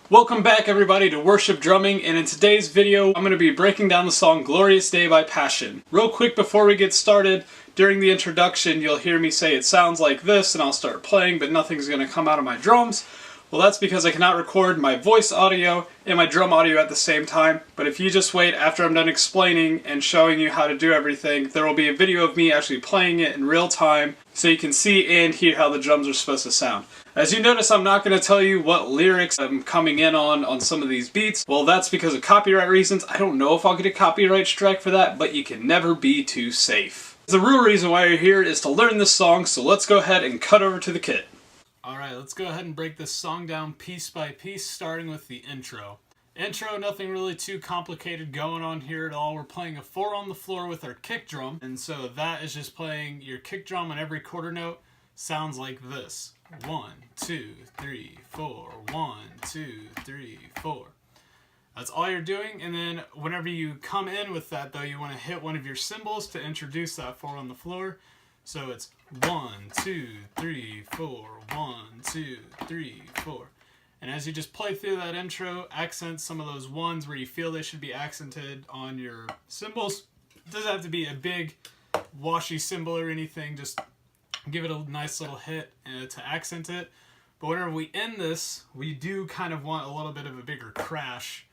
Welcome back everybody to Worship Drumming, and in today's video I'm going to be breaking down the song Glorious Day by Passion. Real quick before we get started, during the introduction you'll hear me say it sounds like this and I'll start playing but nothing's going to come out of my drums. Well, that's because I cannot record my voice audio and my drum audio at the same time, but if you just wait after I'm done explaining and showing you how to do everything, there will be a video of me actually playing it in real time so you can see and hear how the drums are supposed to sound. As you notice, I'm not going to tell you what lyrics I'm coming in on some of these beats. Well, that's because of copyright reasons. I don't know if I'll get a copyright strike for that, but you can never be too safe. The real reason why you're here is to learn this song, so let's go ahead and cut over to the kit. Alright, let's go ahead and break this song down piece by piece, starting with the intro. Intro, nothing really too complicated going on here at all. We're playing a 4 on the floor with our kick drum, and so that is just playing your kick drum on every quarter note. Sounds like this. 1, 2, 3, 4. 1, 2, 3, 4. That's all you're doing, and then whenever you come in with that though, you want to hit one of your cymbals to introduce that 4 on the floor. So it's 1, 2, 3, 4, 1, 2, 3, 4. And as you just play through that intro, accent some of those ones where you feel they should be accented on your cymbals. It doesn't have to be a big washy cymbal or anything, just give it a nice little hit to accent it. But whenever we end this, we do kind of want a little bit of a bigger crash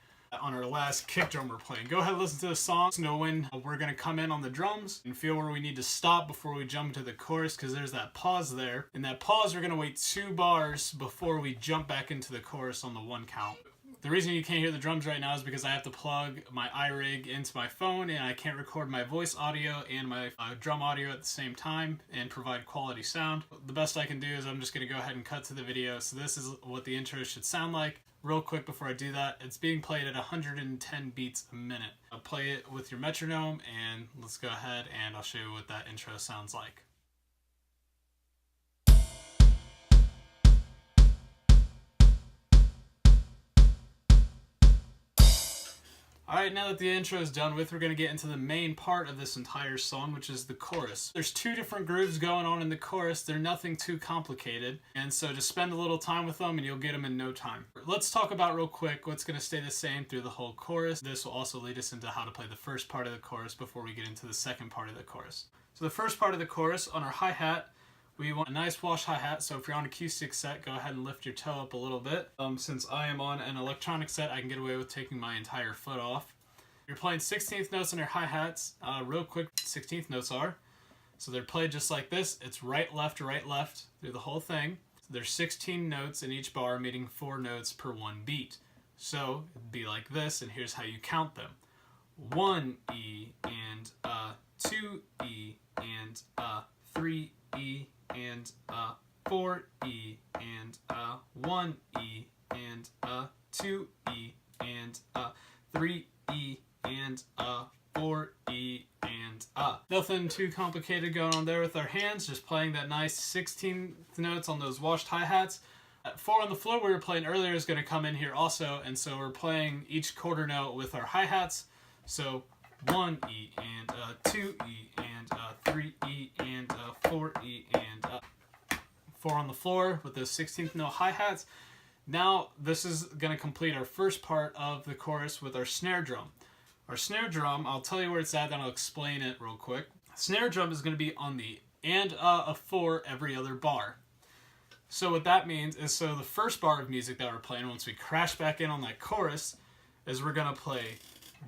on our last kick drum we're playing. Go ahead and listen to the song, know when we're going to come in on the drums and feel where we need to stop before we jump into the chorus, because there's that pause there. In that pause, we're going to wait 2 bars before we jump back into the chorus on the 1 count. The reason you can't hear the drums right now is because I have to plug my iRig into my phone and I can't record my voice audio and my drum audio at the same time and provide quality sound. The best I can do is I'm just going to go ahead and cut to the video. So this is what the intro should sound like. Real quick before I do that, it's being played at 110 beats a minute. I'll play it with your metronome and let's go ahead and I'll show you what that intro sounds like. Alright, now that the intro is done with, we're going to get into the main part of this entire song, which is the chorus. There's 2 different grooves going on in the chorus. They're nothing too complicated, and so just spend a little time with them and you'll get them in no time. Let's talk about real quick what's going to stay the same through the whole chorus. This will also lead us into how to play the first part of the chorus before we get into the second part of the chorus. So the first part of the chorus, on our hi-hat, we want a nice wash hi-hat, so if you're on acoustic set, go ahead and lift your toe up a little bit. Since I am on an electronic set, I can get away with taking my entire foot off. You're playing 16th notes on your hi-hats. Real quick, 16th notes are. So they're played just like this. It's right, left through the whole thing. So there's 16 notes in each bar, meaning 4 notes per 1 beat. So it'd be like this, and here's how you count them. 1 E and 2 E and 3 E and 4 E and 1 E and 2 E and 3 E and 4 E and Nothing too complicated going on there with our hands, just playing that nice 16th notes on those washed hi-hats. 4 on the floor we were playing earlier is going to come in here also, and so we're playing each quarter note with our hi-hats. So 1 E and 2 E and 3 E and 4 E and 4 on the floor with those 16th note hi-hats. Now this is going to complete our first part of the chorus with our snare drum. Our snare drum, I'll tell you where it's at, then I'll explain it real quick. Snare drum is going to be on the and of 4 every other bar. So what that means is, so the first bar of music that we're playing, once we crash back in on that chorus, is we're going to play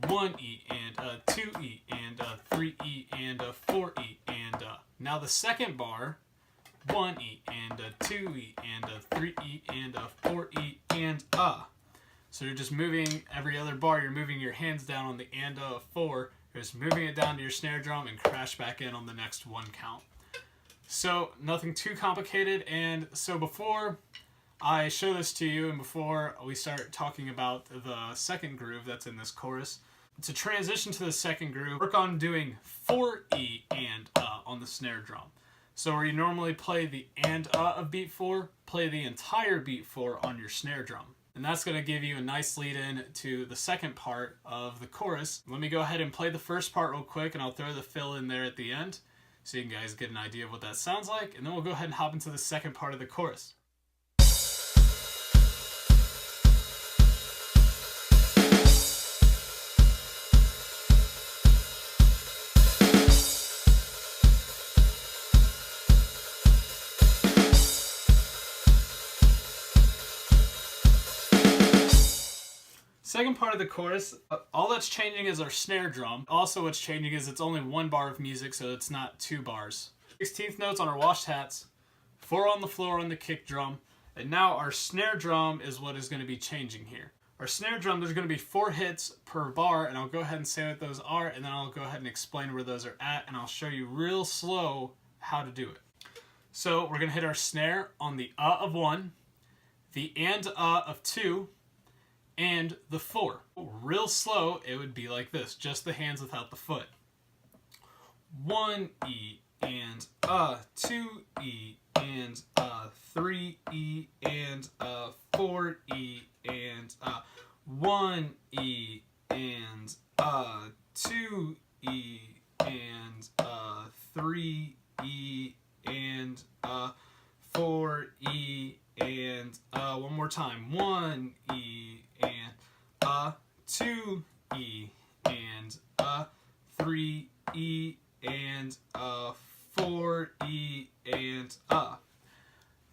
1 E and 2 E and 3 E and 4 E and now the second bar, 1 E and 2 E and 3 E and 4 E and So you're just moving every other bar, you're moving your hands down on the and of 4, you're just moving it down to your snare drum and crash back in on the next 1 count. So nothing too complicated, and so before I show this to you and before we start talking about the second groove that's in this chorus, to transition to the second groove, work on doing 4 E and on the snare drum. So where you normally play the and of beat 4, play the entire beat 4 on your snare drum. And that's going to give you a nice lead in to the second part of the chorus. Let me go ahead and play the first part real quick, and I'll throw the fill in there at the end so you guys get an idea of what that sounds like, and then we'll go ahead and hop into the second part of the chorus. Second part of the chorus, all that's changing is our snare drum. Also what's changing is it's only 1 bar of music, so it's not 2 bars. 16th notes on our washed hats, 4 on the floor on the kick drum, and now our snare drum is what is going to be changing here. Our snare drum, there's going to be 4 hits per bar, and I'll go ahead and say what those are, and then I'll go ahead and explain where those are at, and I'll show you real slow how to do it. So we're going to hit our snare on the of 1, the and of 2, and the 4. Real slow, it would be like this, just the hands without the foot. 1 E and 2 E and 3 E and 4 E and 1 E and 2 E and 3 E and 4 E and one more time, 1 E and 2 E and 3 E and 4 E and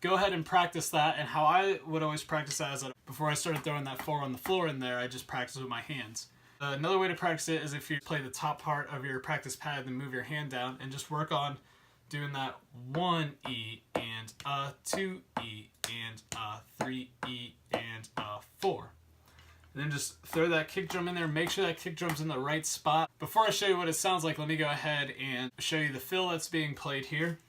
Go ahead and practice that, and how I would always practice that is that before I started throwing that 4 on the floor in there, I just practiced with my hands. Another way to practice it is if you play the top part of your practice pad and move your hand down and just work on doing that 1 E and 2 E and 3 E and 4. And then just throw that kick drum in there. Make sure that kick drum's in the right spot. Before I show you what it sounds like, let me go ahead and show you the fill that's being played here.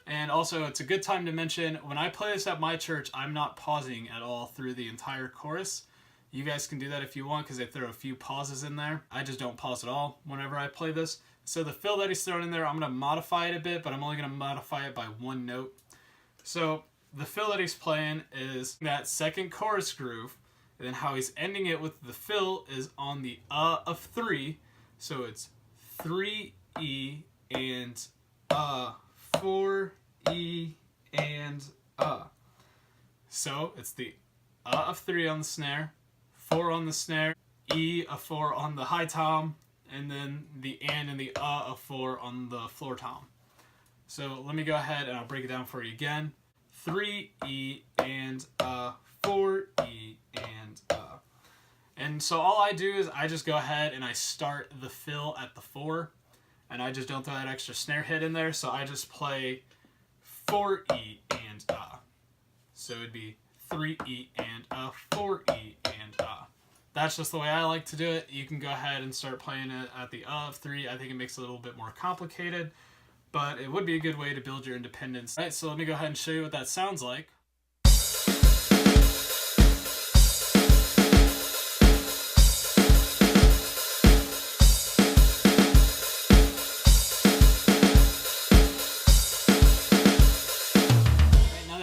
And also, it's a good time to mention, when I play this at my church, I'm not pausing at all through the entire chorus. You guys can do that if you want, because they throw a few pauses in there. I just don't pause at all whenever I play this. So the fill that he's throwing in there, I'm going to modify it a bit, but I'm only going to modify it by 1 note. So the fill that he's playing is that second chorus groove, and then how he's ending it with the fill is on the of 3. So it's 3 E and 4 E and So it's the of 3 on the snare, 4 on the snare, E of 4 on the high tom, and then the and the of 4 on the floor tom. So let me go ahead and I'll break it down for you again. 3 E and 4 E and so all I do is I just go ahead and I start the fill at the 4, and I just don't throw that extra snare hit in there, so I just play 4 E and So it'd be 3 E and 4 E and That's just the way I like to do it. You can go ahead and start playing it at the of 3. I think it makes it a little bit more complicated, but it would be a good way to build your independence. All right, so let me go ahead and show you what that sounds like.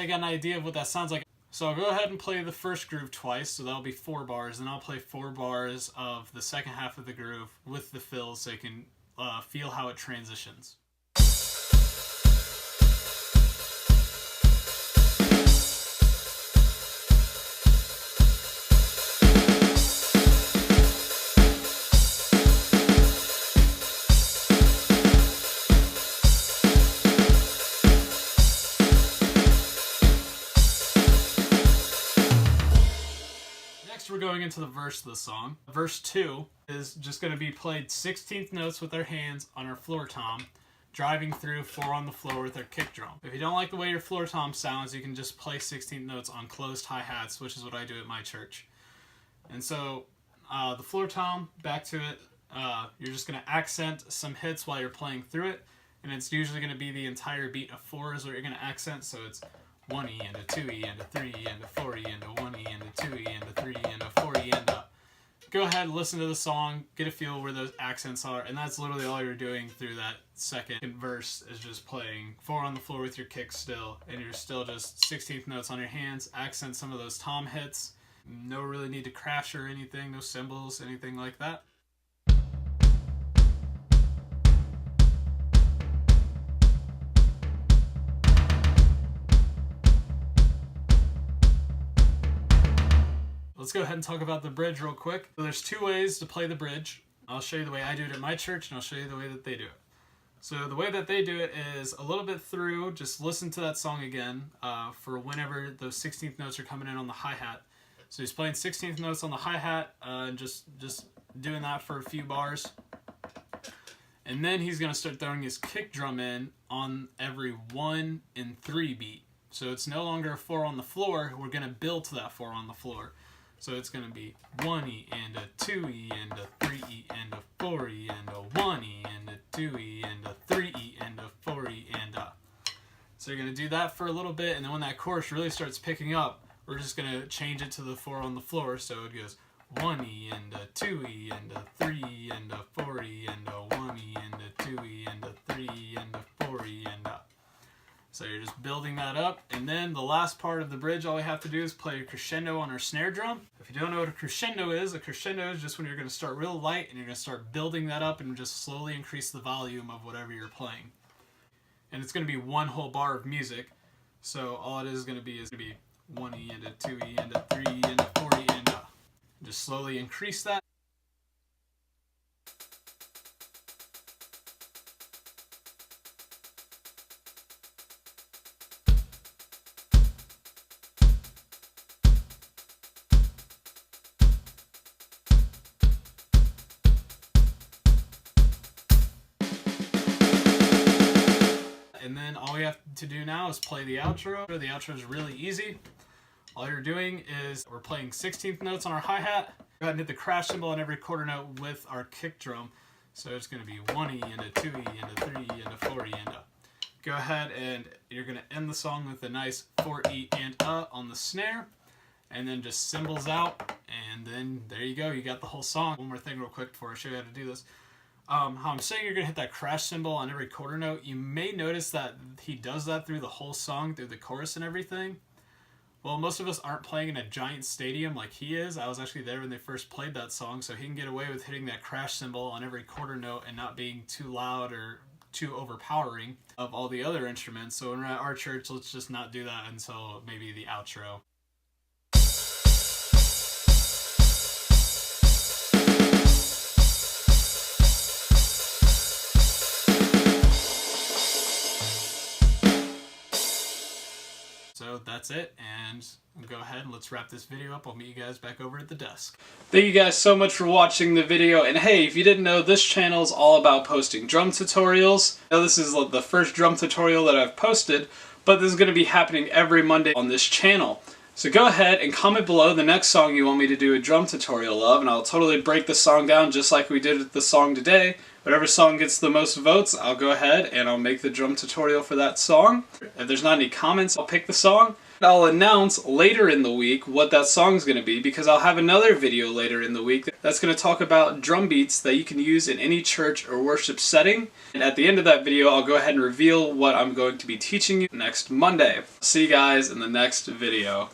Got an idea of what that sounds like. So I'll go ahead and play the first groove twice, so that'll be 4 bars, and I'll play 4 bars of the second half of the groove with the fill so you can feel how it transitions. We're going into the verse of the song. Verse 2 is just going to be played 16th notes with our hands on our floor tom, driving through 4 on the floor with our kick drum. If you don't like the way your floor tom sounds, you can just play 16th notes on closed hi-hats, which is what I do at my church. And so the floor tom, back to it, you're just going to accent some hits while you're playing through it, and it's usually going to be the entire beat of 4 is what you're going to accent, so it's 1 E and a 2 E and a 3 E and a 4 E and a 1 E and a 2 E and a 3 E and a 4 E and a. Go ahead, listen to the song, get a feel where those accents are, and that's literally all you're doing through that second verse is just playing 4 on the floor with your kick still, and you're still just 16th notes on your hands, accent some of those tom hits. No really need to crash or anything, no cymbals, anything like that. Let's go ahead and talk about the bridge real quick. So there's 2 ways to play the bridge. I'll show you the way I do it at my church, and I'll show you the way that they do it. So the way that they do it is a little bit through, just listen to that song again for whenever those 16th notes are coming in on the hi-hat. So he's playing 16th notes on the hi-hat, and just doing that for a few bars. And then he's going to start throwing his kick drum in on every 1 and 3 beat. So it's no longer a 4 on the floor. We're going to build to that 4 on the floor. So it's going to be 1E and a 2E and a 3E and a 4E and a 1E and a 2E and a 3E and a 4E and a... So you're going to do that for a little bit, and then when that chorus really starts picking up, we're just going to change it to the 4 on the floor. So it goes 1E and a 2E and a 3E and a 4E and a 1E and a 2E and a 3E and a 4E and a... So you're just building that up, and then the last part of the bridge, all we have to do is play a crescendo on our snare drum. If you don't know what a crescendo is just when you're going to start real light and you're going to start building that up and just slowly increase the volume of whatever you're playing. And it's going to be one whole bar of music, so all it is going to be 1E and a 2E and a 3E and a 4E and a... Just slowly increase that. And then all we have to do now is play the outro. The outro is really easy. All you're doing is we're playing 16th notes on our hi-hat. Go ahead and hit the crash cymbal on every quarter note with our kick drum. So it's going to be 1E and a 2E and a 3E and a 4E and a. Go ahead and you're going to end the song with a nice 4E and a on the snare. And then just cymbals out. And then there you go. You got the whole song. One more thing real quick before I show you how to do this. How I'm saying you're going to hit that crash cymbal on every quarter note, you may notice that he does that through the whole song, through the chorus and everything. Well, most of us aren't playing in a giant stadium like he is. I was actually there when they first played that song, so he can get away with hitting that crash cymbal on every quarter note and not being too loud or too overpowering of all the other instruments. So when we're at our church, let's just not do that until maybe the outro. So that's it, and we'll go ahead and let's wrap this video up. I'll meet you guys back over at the desk. Thank you guys so much for watching the video, and hey, if you didn't know, this channel is all about posting drum tutorials. Now this is the first drum tutorial that I've posted, but this is going to be happening every Monday on this channel. So go ahead and comment below the next song you want me to do a drum tutorial of, and I'll totally break the song down just like we did with the song today. Whatever song gets the most votes, I'll go ahead and I'll make the drum tutorial for that song. If there's not any comments, I'll pick the song. I'll announce later in the week what that song's going to be, because I'll have another video later in the week that's going to talk about drum beats that you can use in any church or worship setting. And at the end of that video, I'll go ahead and reveal what I'm going to be teaching you next Monday. See you guys in the next video.